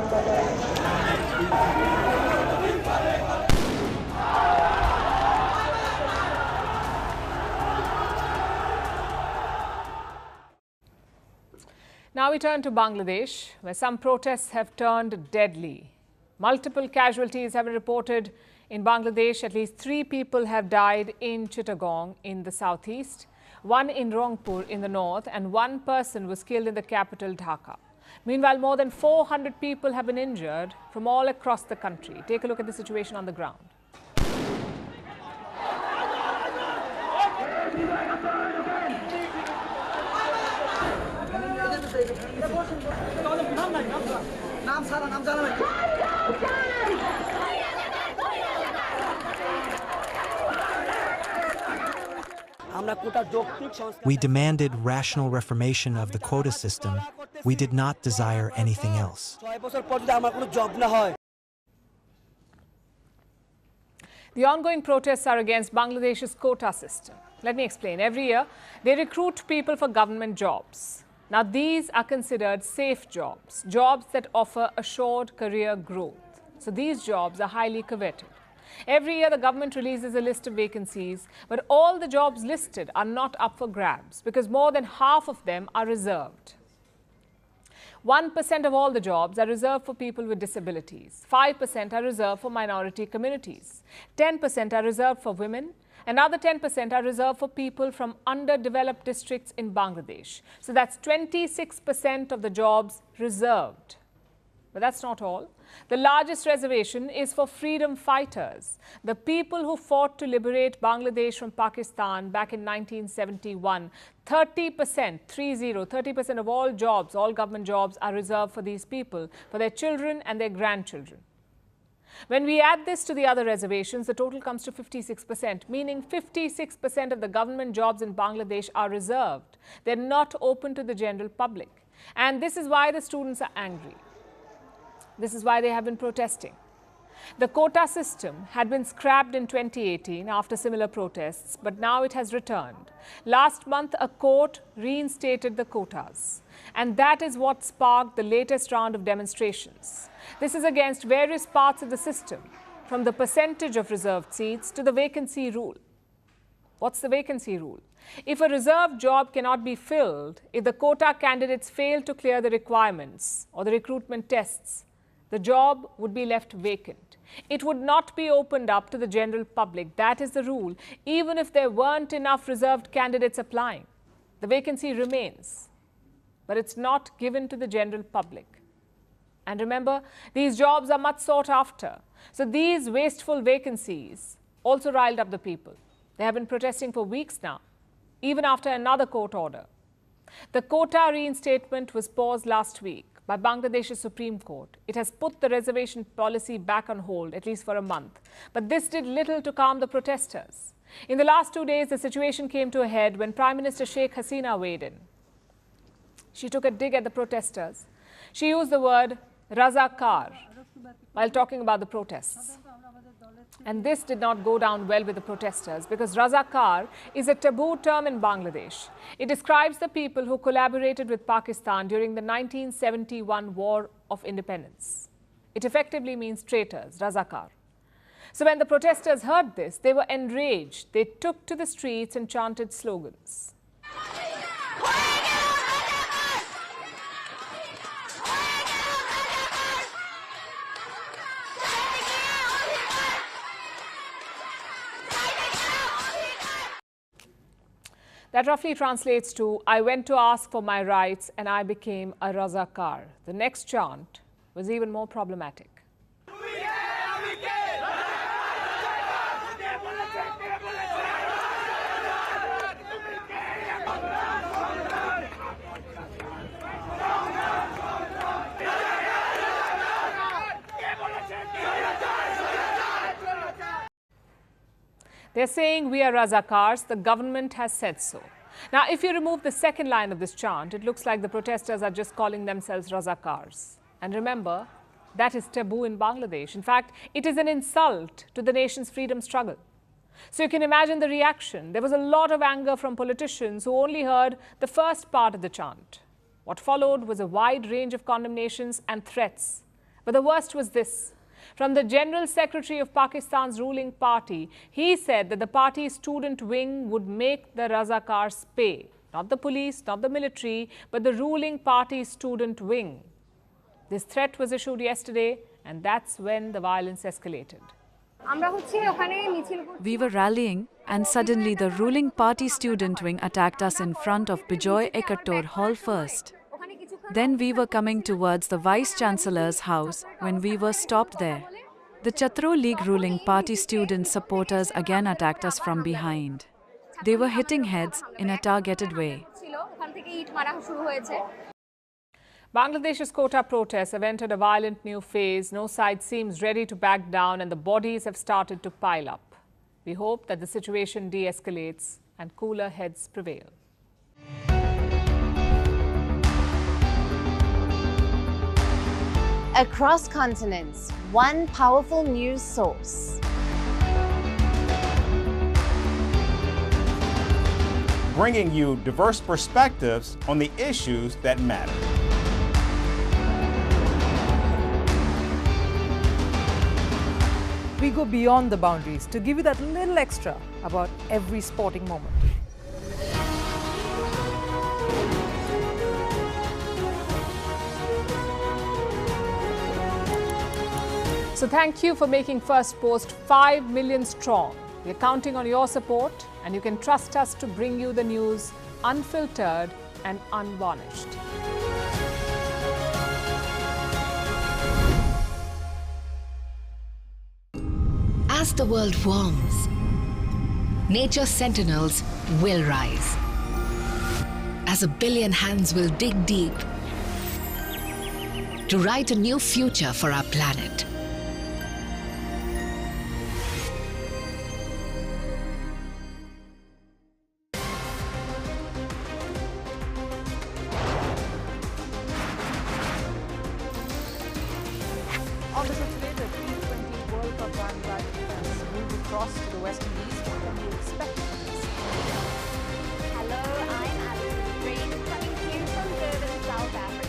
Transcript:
Now we turn to Bangladesh, where some protests have turned deadly. Multiple casualties have been reported in Bangladesh. At least 3 people have died in Chittagong in the southeast, 1 in Rangpur in the north, and 1 person was killed in the capital, Dhaka. Meanwhile, more than 400 people have been injured from all across the country. Take a look at the situation on the ground. We demanded rational reformation of the quota system. We did not desire anything else. The ongoing protests are against Bangladesh's quota system. Let me explain. Every year, they recruit people for government jobs. Now, these are considered safe jobs, jobs that offer assured career growth. So these jobs are highly coveted. Every year, the government releases a list of vacancies, but all the jobs listed are not up for grabs because more than half of them are reserved. 1% of all the jobs are reserved for people with disabilities. 5% are reserved for minority communities. 10% are reserved for women. Another 10% are reserved for people from underdeveloped districts in Bangladesh. So that's 26% of the jobs reserved. But that's not all. The largest reservation is for freedom fighters, the people who fought to liberate Bangladesh from Pakistan back in 1971. 30% of all jobs, all government jobs are reserved for these people, for their children and their grandchildren. When we add this to the other reservations, the total comes to 56%, meaning 56% of the government jobs in Bangladesh are reserved. They're not open to the general public. And this is why the students are angry. This is why they have been protesting. The quota system had been scrapped in 2018 after similar protests, but now it has returned. Last month, a court reinstated the quotas, and that is what sparked the latest round of demonstrations. This is against various parts of the system, from the percentage of reserved seats to the vacancy rule. What's the vacancy rule? If a reserved job cannot be filled, if the quota candidates fail to clear the requirements or the recruitment tests, the job would be left vacant. It would not be opened up to the general public. That is the rule, even if there weren't enough reserved candidates applying. The vacancy remains, but it's not given to the general public. And remember, these jobs are much sought after. So these wasteful vacancies also riled up the people. They have been protesting for weeks now, even after another court order. The quota reinstatement was paused last week by Bangladesh's Supreme Court. It has put the reservation policy back on hold, at least for a month. But this did little to calm the protesters. In the last 2 days, the situation came to a head when Prime Minister Sheikh Hasina weighed in. She took a dig at the protesters. She used the word Razakar while talking about the protests. And this did not go down well with the protesters because Razakar is a taboo term in Bangladesh. It describes the people who collaborated with Pakistan during the 1971 War of Independence. It effectively means traitors, Razakar. So when the protesters heard this, they were enraged. They took to the streets and chanted slogans. That roughly translates to, I went to ask for my rights and I became a Razakar. The next chant was even more problematic. They're saying we are Razakars, the government has said so. Now, if you remove the second line of this chant, it looks like the protesters are just calling themselves Razakars. And remember, that is taboo in Bangladesh. In fact, it is an insult to the nation's freedom struggle. So you can imagine the reaction. There was a lot of anger from politicians who only heard the first part of the chant. What followed was a wide range of condemnations and threats. But the worst was this. From the General Secretary of Pakistan's ruling party, he said that the party's student wing would make the Razakars pay. Not the police, not the military, but the ruling party's student wing. This threat was issued yesterday, and that's when the violence escalated. We were rallying, and suddenly the ruling party student wing attacked us in front of Bijoy Ekattor Hall first. Then we were coming towards the Vice-Chancellor's house when we were stopped there. The Chhatro League ruling party student supporters again attacked us from behind. They were hitting heads in a targeted way. Bangladesh's Kota protests have entered a violent new phase. No side seems ready to back down and the bodies have started to pile up. We hope that the situation de-escalates and cooler heads prevail. Across continents, one powerful news source. Bringing you diverse perspectives on the issues that matter. We go beyond the boundaries to give you that little extra about every sporting moment. So thank you for making First Post 5 million strong. We're counting on your support, and you can trust us to bring you the news unfiltered and unvarnished. As the world warms, nature's sentinels will rise. As a billion hands will dig deep to write a new future for our planet. On the show today, the T20 World Cup Bangladesh moved across to the West Indies. What can you expect from this? Hello, I'm Alison Green, coming to you from Durban, South Africa.